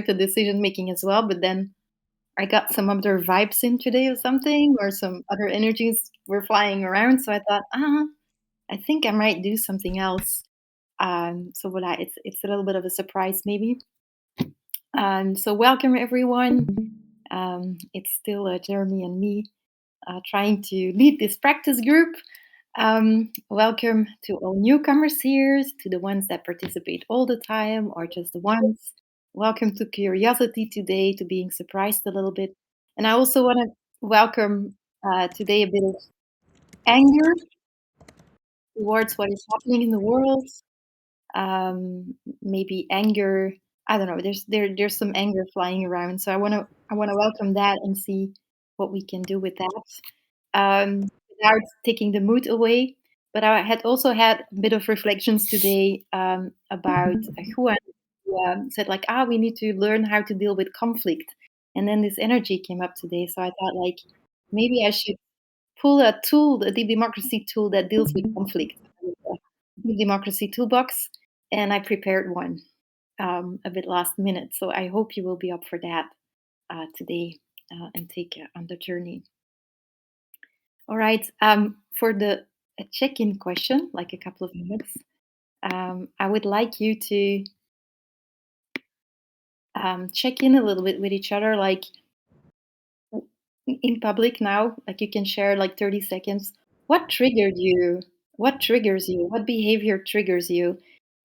the decision making as well, but then I got some other vibes in today or something, or some other energies were flying around. So I thought, I think I might do something else. So voilà, it's a little bit of a surprise maybe. So welcome everyone. It's still Jeremy and me trying to lead this practice group. Welcome to all newcomers here, to the ones that participate all the time or just the ones. Welcome to curiosity today, to being surprised a little bit. And I also want to welcome today a bit of anger towards what is happening in the world. Maybe anger. I don't know. There's some anger flying around, so I wanna welcome that and see what we can do with that without taking the mood away. But I had also had a bit of reflections today about Juan, who said like, we need to learn how to deal with conflict, and then this energy came up today. So I thought like maybe I should pull a tool, a deep democracy tool that deals with conflict, deep democracy toolbox, and I prepared one a bit last minute. So I hope you will be up for that today and take on the journey. All right. For the check-in question, like a couple of minutes, I would like you to check in a little bit with each other, like in public now. Like you can share like 30 seconds. What triggered you? What triggers you? What behavior triggers you?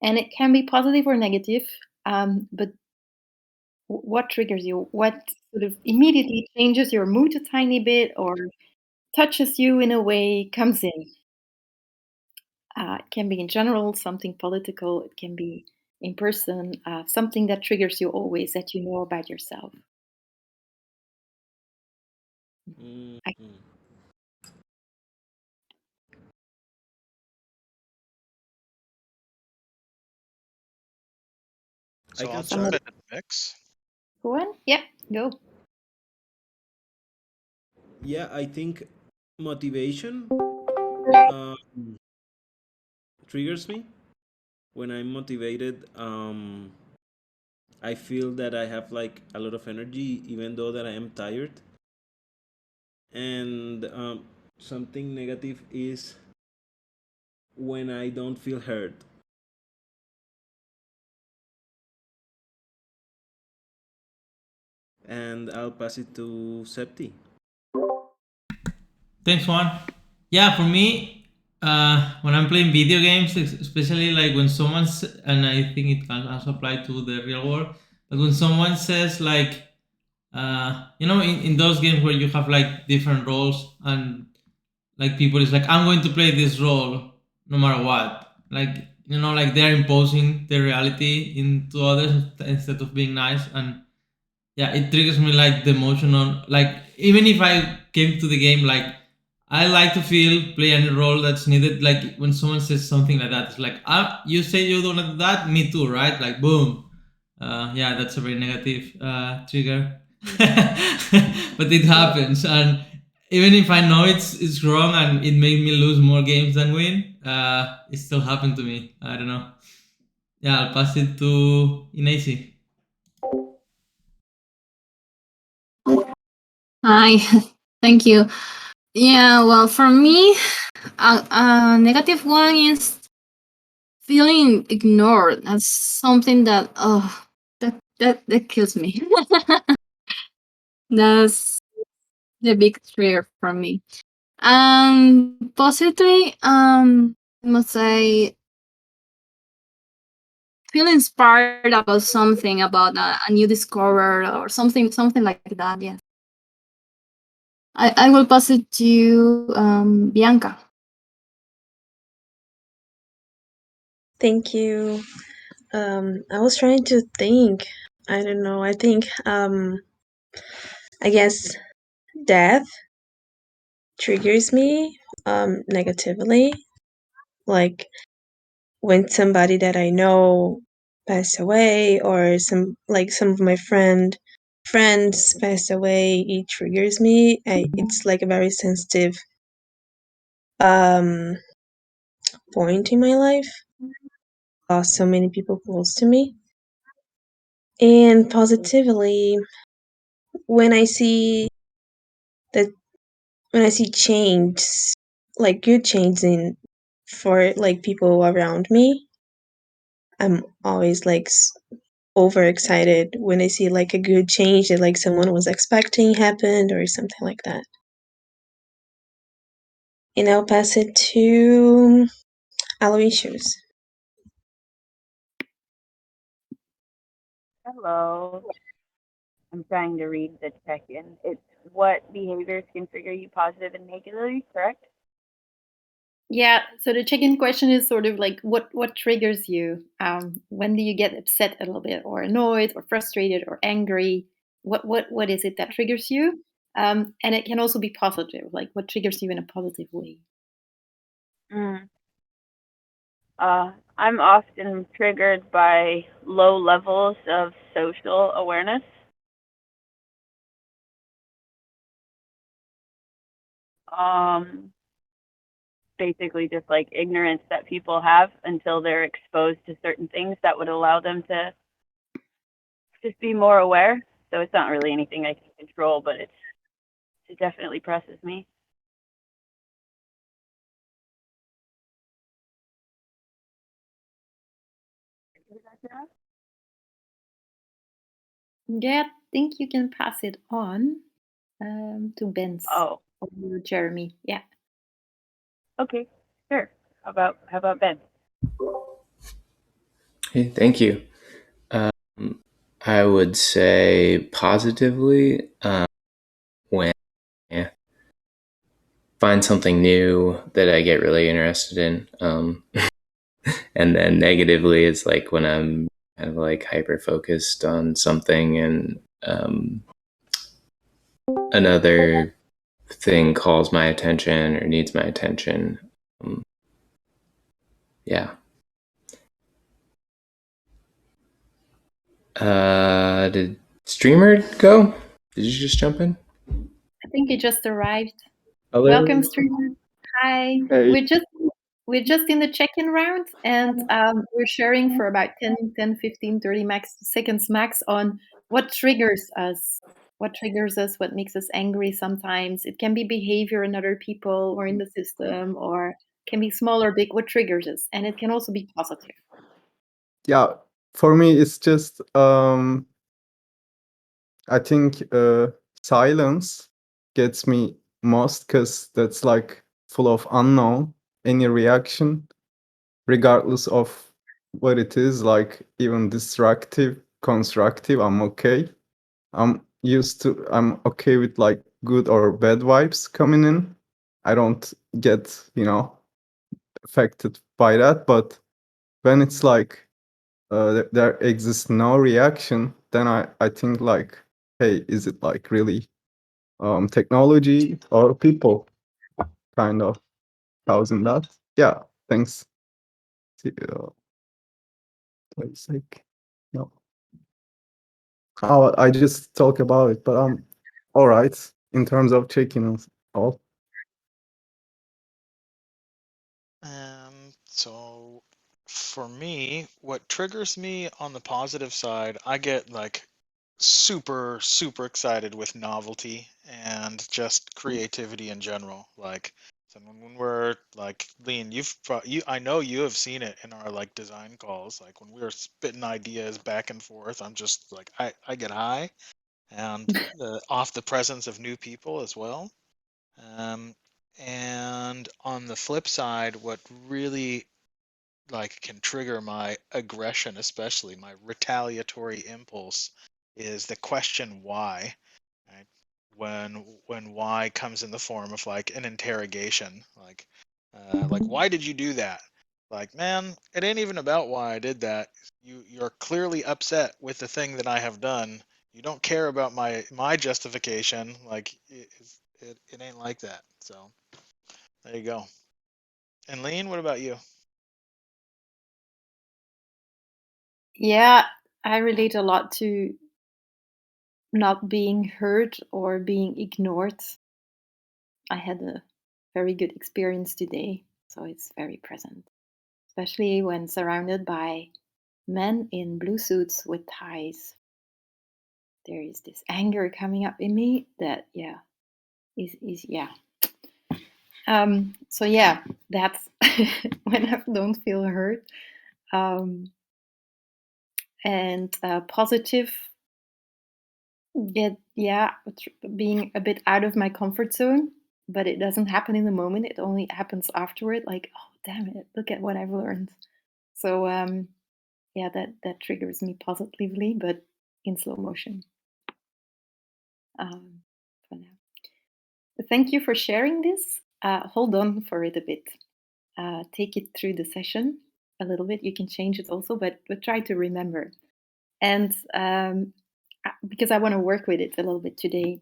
And it can be positive or negative, but what triggers you? What sort of immediately changes your mood a tiny bit or touches you in a way, comes in? It can be in general, something political, it can be in person, something that triggers you always that you know about yourself. I, Mm. I So can I'll start. jump into the mix. Juan? Yeah, go. Yeah, I think motivation um, triggers me. When I'm motivated, I feel that I have like a lot of energy, even though that I am tired. And something negative is when I don't feel heard. And I'll pass it to Septi. Thanks, Juan. Yeah, for me, when I'm playing video games, especially like when someone's, and I think it can also apply to the real world, but when someone says like, in those games where you have like different roles and like people is like, I'm going to play this role no matter what. Like, like they're imposing their reality into others instead of being nice. And yeah, it triggers me like the emotional, like even if I came to the game like I like to feel play any role that's needed. Like when someone says something like that, it's like, you say you don't do that, me too, right? Like boom. Yeah, that's a very negative trigger, but it happens, and even if I know it's wrong and it made me lose more games than win, it still happened to me. I don't know. Yeah, I'll pass it to Inacy. Hi, thank you. Yeah, well, for me, a negative one is feeling ignored. That's something that that kills me. That's the big trigger for me. Positively, I must say, feel inspired about something, about a new discover or something like that. Yes, I will pass it to Bianca. Thank you. I was trying to think. I don't know. I think I guess death triggers me negatively. Like when somebody that I know passed away or some of my friends passed away, it triggers me. It's like a very sensitive um point in my life. Lost so many people close to me. And positively, when I see that when I see change, like good change in for like people around me, I'm always like overexcited when I see like a good change that like someone was expecting happened or something like that. And I'll pass it to Aloysius. Hello. I'm trying to read the check-in. It's what behaviors can trigger you positive and negatively, correct? Yeah, so the check-in question is sort of like what triggers you? When do you get upset a little bit, or annoyed, or frustrated, or angry? What is it that triggers you? And it can also be positive, like what triggers you in a positive way. Mm. I'm often triggered by low levels of social awareness. Basically just like ignorance that people have until they're exposed to certain things that would allow them to just be more aware. So it's not really anything I can control, but it definitely presses me. Yeah, I think you can pass it on to Ben's Oh, or Jeremy. Yeah. okay, sure. How about Ben? Hey, thank you. I would say positively when I find something new that I get really interested in. And then negatively, it's like when I'm kind of like hyper focused on something and another thing calls my attention or needs my attention. Yeah. Did Streamer go? Did you just jump in? I think it just arrived. Hello. Welcome, streamer. Hi. Hey. We're just in the check-in round, and we're sharing for about 10, 15, 30 seconds max on what triggers us. What triggers us, what makes us angry sometimes. It can be behavior in other people or in the system, or can be small or big, what triggers us. And it can also be positive. Yeah, for me, it's just I think silence gets me most because that's like full of unknown. Any reaction, regardless of what it is, like even destructive, constructive, I'm okay. I'm okay with like good or bad vibes coming in. I don't get, affected by that. But when it's like there exists no reaction, then I think like, hey, is it like really technology or people kind of causing that? Yeah, thanks. It's like, no. Oh, I just talk about it, but I'm all right in terms of checking all. So for me, what triggers me on the positive side, I get like super, super excited with novelty and just creativity in general. Like, so when we're like, Lean, I know you have seen it in our like design calls. Like when we're spitting ideas back and forth, I'm just like, I get high and off the presence of new people as well. And on the flip side, what really like can trigger my aggression, especially my retaliatory impulse, is the question why. Right? When why comes in the form of like an interrogation, like why did you do that? Like, man, it ain't even about why I did that. You're clearly upset with the thing that I have done. You don't care about my justification. Like it ain't like that. So there you go. And Lean, what about you? Yeah, I relate a lot to not being heard or being ignored. I had a very good experience today, so it's very present, especially when surrounded by men in blue suits with ties. there is this anger coming up in me that is so yeah, that's when I don't feel heard. And positive, being a bit out of my comfort zone, but it doesn't happen in the moment. It only happens afterward. Like, oh damn it, look at what I've learned. So that triggers me positively, but in slow motion. For now. But thank you for sharing this. Hold on for it a bit. Take it through the session a little bit. You can change it also, but try to remember. And because I want to work with it a little bit today.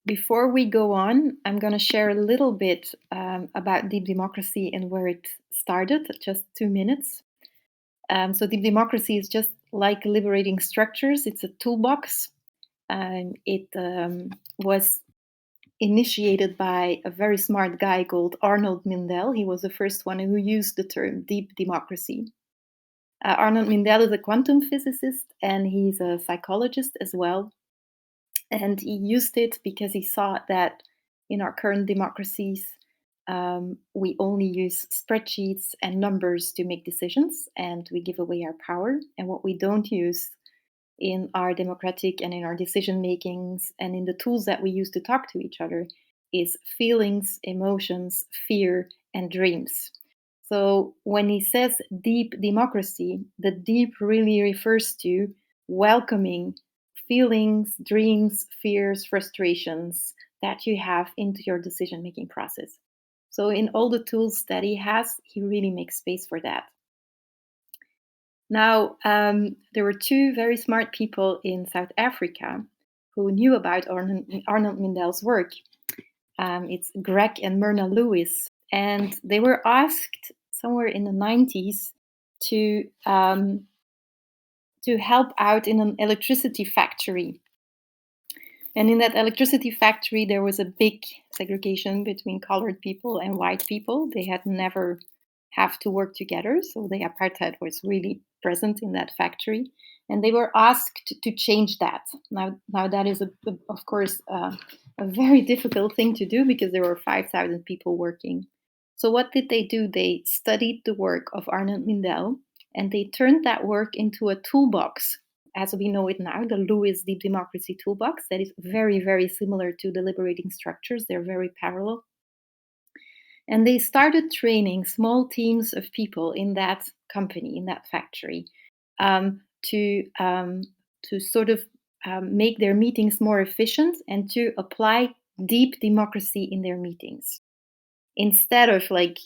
Before we go on, I'm going to share a little bit about deep democracy and where it started, just 2 minutes. So deep democracy is just like liberating structures. It's a toolbox. It was initiated by a very smart guy called Arnold Mindell. He was the first one who used the term deep democracy. Arnold Mindell is a quantum physicist, and he's a psychologist as well. And he used it because he saw that in our current democracies, we only use spreadsheets and numbers to make decisions, and we give away our power. And what we don't use in our democratic and in our decision makings and in the tools that we use to talk to each other is feelings, emotions, fear, and dreams. So when he says deep democracy, the deep really refers to welcoming feelings, dreams, fears, frustrations that you have into your decision making process. So in all the tools that he has, he really makes space for that. Now, there were two very smart people in South Africa who knew about Arnold Mindell's work. It's Greg and Myrna Lewis, and they were asked somewhere in the 90s to help out in an electricity factory. And in that electricity factory, there was a big segregation between colored people and white people. They had never have to work together, so the apartheid was really present in that factory. And they were asked to change that. Now that is, of course, a very difficult thing to do because there were 5,000 people working. So what did they do? They studied the work of Arnold Mindell, and they turned that work into a toolbox, as we know it now, the Lewis Deep Democracy Toolbox, that is very, very similar to the liberating structures. They're very parallel. And they started training small teams of people in that company, in that factory, to sort of make their meetings more efficient and to apply deep democracy in their meetings. Instead of like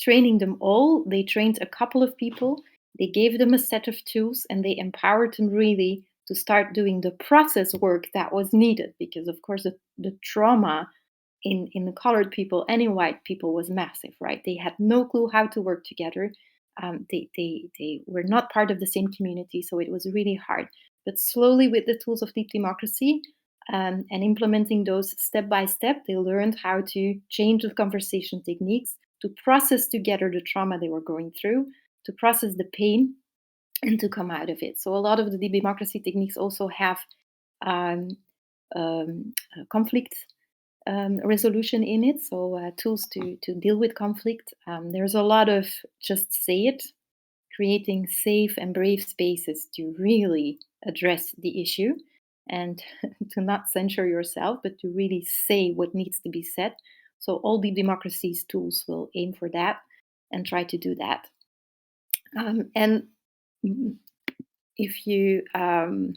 training them all, they trained a couple of people. They gave them a set of tools and they empowered them really to start doing the process work that was needed, because of course the trauma in the colored people and in white people was massive, right? They had no clue how to work together. They were not part of the same community, so it was really hard. But slowly, with the tools of deep democracy and implementing those step by step, they learned how to change the conversation techniques, to process together the trauma they were going through, to process the pain, and to come out of it. So a lot of the deep democracy techniques also have conflict resolution in it, so tools to deal with conflict. There's a lot of just say it, creating safe and brave spaces to really address the issue and to not censure yourself, but to really say what needs to be said. So all deep democracy's tools will aim for that and try to do that. And if you, on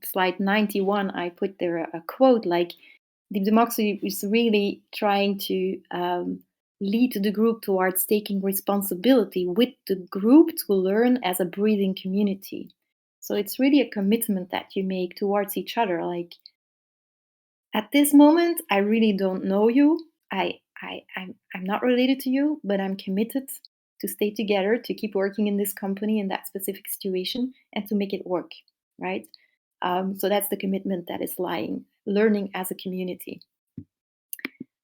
slide 91, I put there a quote like, deep democracy is really trying to lead the group towards taking responsibility with the group to learn as a breathing community. So it's really a commitment that you make towards each other. Like, at this moment, I really don't know you. I'm not related to you, but I'm committed to stay together, to keep working in this company in that specific situation, and to make it work, right? So that's the commitment that is lying, learning as a community.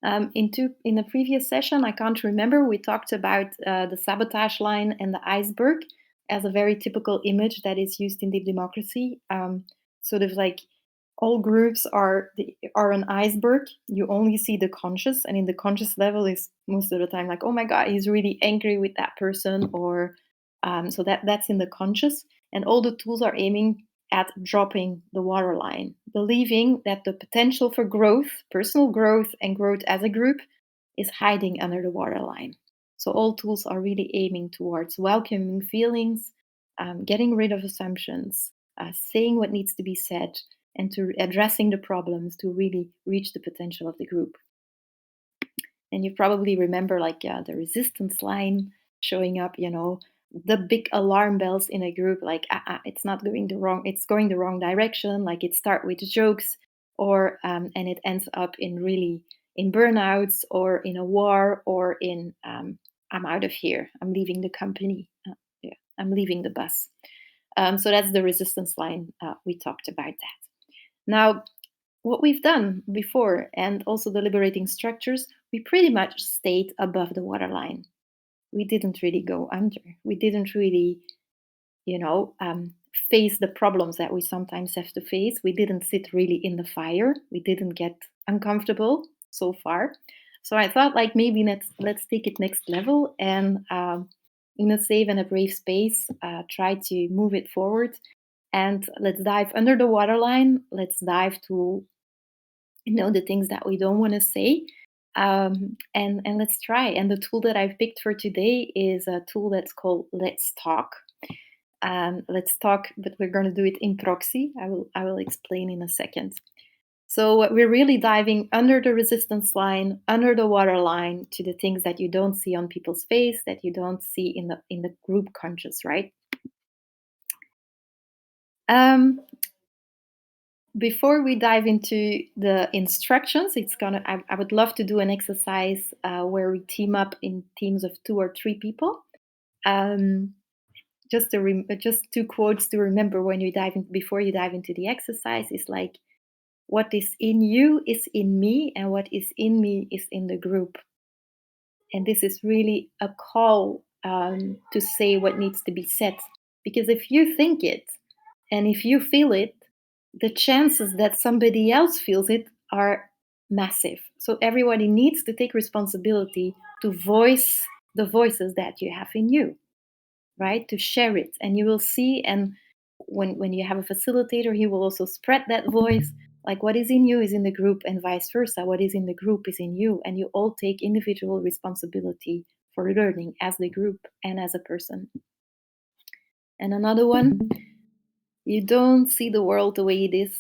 In the previous session, I can't remember, we talked about the sabotage line and the iceberg. as a very typical image that is used in deep democracy. Sort of like all groups are an iceberg. You only see the conscious, and in the conscious level is most of the time like, oh my God, he's really angry with that person, or so that's in the conscious. And all the tools are aiming at dropping the waterline, believing that the potential for growth, personal growth, and growth as a group is hiding under the waterline. So all tools are really aiming towards welcoming feelings, getting rid of assumptions, saying what needs to be said, and to addressing the problems to really reach the potential of the group. And you probably remember like the resistance line showing up, the big alarm bells in a group, like it's not going it's going the wrong direction. Like it starts with jokes, or and it ends up in burnouts, or in a war, or in I'm out of here, I'm leaving the company, yeah, I'm leaving the bus. So that's the resistance line. We talked about that. Now, what we've done before, and also the liberating structures, we pretty much stayed above the waterline. We didn't really go under. We didn't really, face the problems that we sometimes have to face. We didn't sit really in the fire. We didn't get uncomfortable so far. So I thought, like, maybe let's take it next level, and in a safe and a brave space, try to move it forward. And let's dive under the waterline. Let's dive to the things that we don't want to say, and let's try. And the tool that I've picked for today is a tool that's called Let's Talk. Let's talk, but we're going to do it in proxy. I will explain in a second. So we're really diving under the resistance line, under the water line, to the things that you don't see on people's face, that you don't see in the group conscious, right? Before we dive into the instructions, I would love to do an exercise where we team up in teams of 2 or 3 people. Just two quotes to remember when you before you dive into the exercise is like, what is in you is in me, and what is in me is in the group. And this is really a call to say what needs to be said, because if you think it and if you feel it, the chances that somebody else feels it are massive. So everybody needs to take responsibility to voice the voices that you have in you, right? To share it. And you will see, and when you have a facilitator, he will also spread that voice. Like, what is in you is in the group, and vice versa. What is in the group is in you. And you all take individual responsibility for learning as the group and as a person. And another one, you don't see the world the way it is.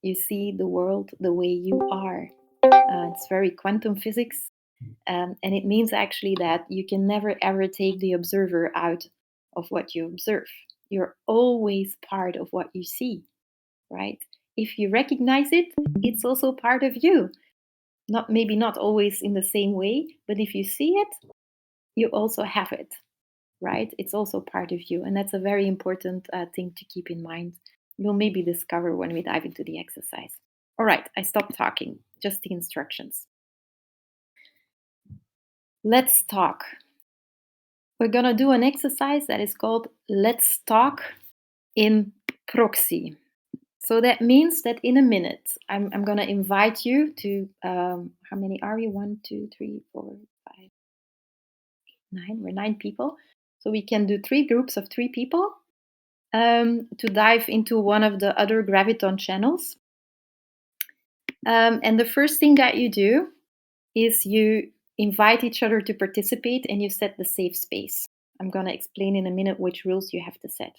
You see the world the way you are. It's very quantum physics. And it means actually that you can never ever take the observer out of what you observe. You're always part of what you see, right? If you recognize it, it's also part of you. Maybe not always in the same way, but if you see it, you also have it, right? It's also part of you. And that's a very important thing to keep in mind. You'll maybe discover when we dive into the exercise. All right, I stopped talking, just the instructions. Let's talk. We're going to do an exercise that is called Let's Talk in proxy. So that means that in a minute, I'm going to invite you to, how many are we? 1, 2, 3, 4, 5, 8, 9. We're 9 people. So we can do 3 groups of 3 people to dive into one of the other Graviton channels. And the first thing that you do is you invite each other to participate, and you set the safe space. I'm going to explain in a minute which rules you have to set.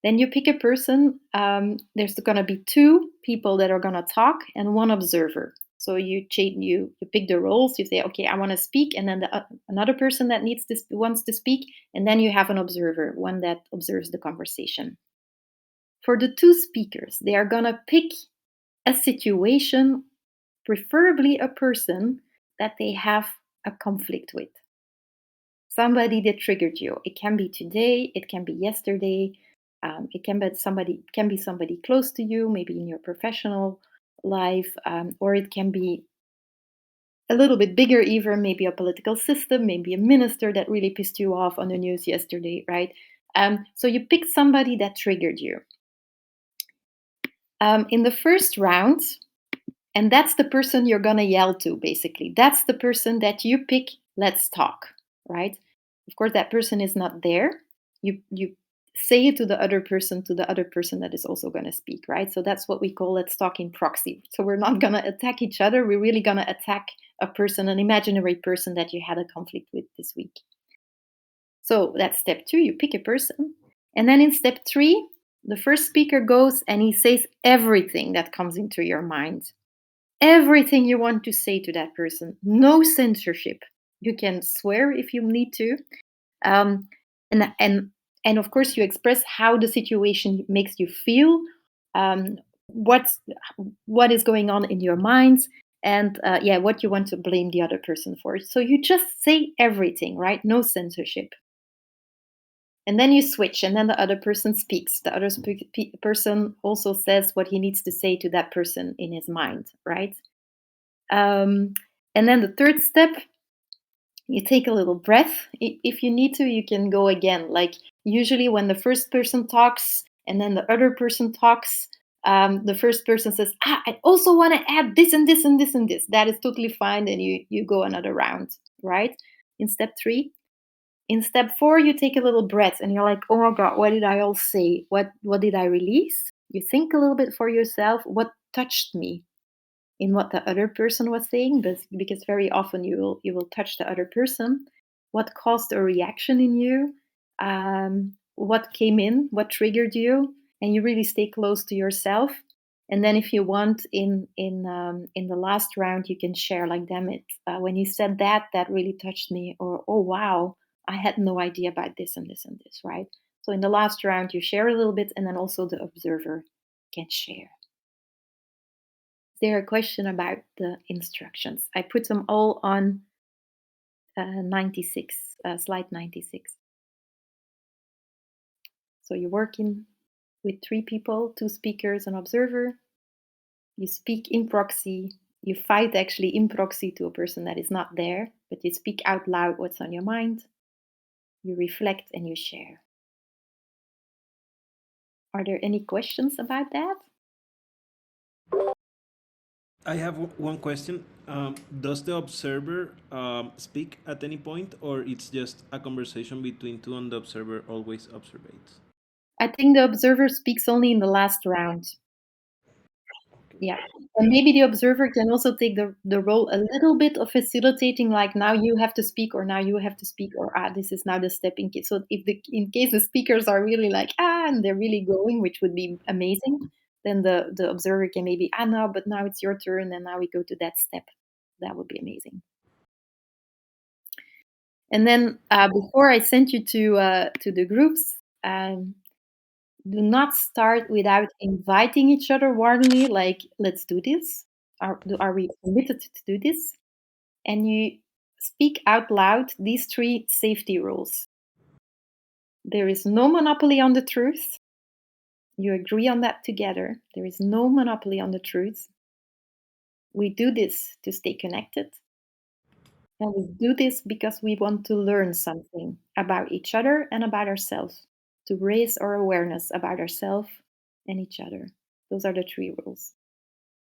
Then you pick a person. There's going to be 2 people that are going to talk and 1 observer. So you pick the roles. You say, okay, I want to speak, and then another person that wants to speak, and then you have an observer, one that observes the conversation. For the 2 speakers, they are going to pick a situation, preferably a person that they have a conflict with. Somebody that triggered you. It can be today, it can be yesterday, it can be somebody close to you, maybe in your professional life, or it can be a little bit bigger even, maybe a political system, maybe a minister that really pissed you off on the news yesterday, right? So you pick somebody that triggered you. In the first round, and that's the person you're going to yell to, basically. That's the person that you pick, let's talk, right? Of course, that person is not there. You say it to the other person that is also going to speak, right? So that's what we call let's talk in proxy. So we're not going to attack each other. We're really going to attack a person, an imaginary person that you had a conflict with this week. So that's step 2. You pick a person. And then in step 3, the first speaker goes and he says everything that comes into your mind. Everything you want to say to that person. No censorship. You can swear if you need to. And of course, you express how the situation makes you feel, what is going on in your minds, and what you want to blame the other person for. So you just say everything, right? No censorship. And then you switch, and then the other person speaks. The other person also says what he needs to say to that person in his mind, right? And then the third step, you take a little breath. If you need to, you can go again. Like usually when the first person talks and then the other person talks, the first person says, I also want to add this and this and this and this. That is totally fine. And you go another round, right? In step 3. In step 4, you take a little breath and you're like, oh my God, what did I all say? What did I release? You think a little bit for yourself. What touched me in what the other person was saying? Because very often you will touch the other person. What caused a reaction in you? What came in? What triggered you? And you really stay close to yourself. And then if you want, in the last round, you can share like, damn it, when you said that really touched me, or oh wow, I had no idea about this and this and this, right? So in the last round, you share a little bit, and then also the observer can share. Is there a question about the instructions? I put them all on 96, slide 96. So you're working with 3 people, 2 speakers, an observer. You speak in proxy. You fight actually in proxy to a person that is not there, but you speak out loud what's on your mind. You reflect and you share. Are there any questions about that? I have one question. Does the observer speak at any point, or it's just a conversation between two and the observer always observates? I think the observer speaks only in the last round. Yeah. And maybe the observer can also take the role a little bit of facilitating, like now you have to speak, or now you have to speak, or this is now the step in case. So in case the speakers are really like, and they're really going, which would be amazing, then the observer can maybe, no, but now it's your turn, and now we go to that step. That would be amazing. And then before I send you to the groups, do not start without inviting each other warmly, like, let's do this. Are we committed to do this? And you speak out loud these 3 safety rules. There is no monopoly on the truth. You agree on that together. There is no monopoly on the truth. We do this to stay connected. And we do this because we want to learn something about each other and about ourselves, to raise our awareness about ourselves and each other. Those are the 3 rules.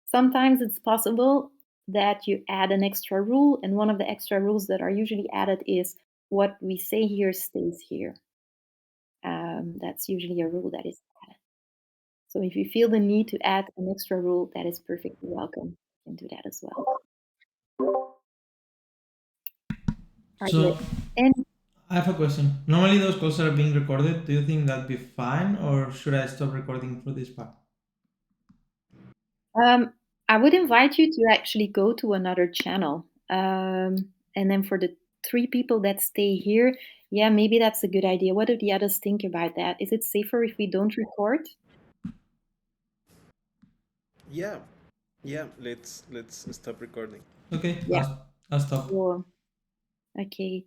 Sometimes it's possible that you add an extra rule, and one of the extra rules that are usually added is what we say here stays here. That's usually a rule that is added. So if you feel the need to add an extra rule, that is perfectly welcome. You can do that as well. So I have a question. Normally those calls are being recorded. Do you think that'd be fine, or should I stop recording for this part? I would invite you to actually go to another channel. And then for the 3 people that stay here, yeah, maybe that's a good idea. What do the others think about that? Is it safer if we don't record? Yeah, let's stop recording. Okay, Yeah. I'll stop. Cool. Okay.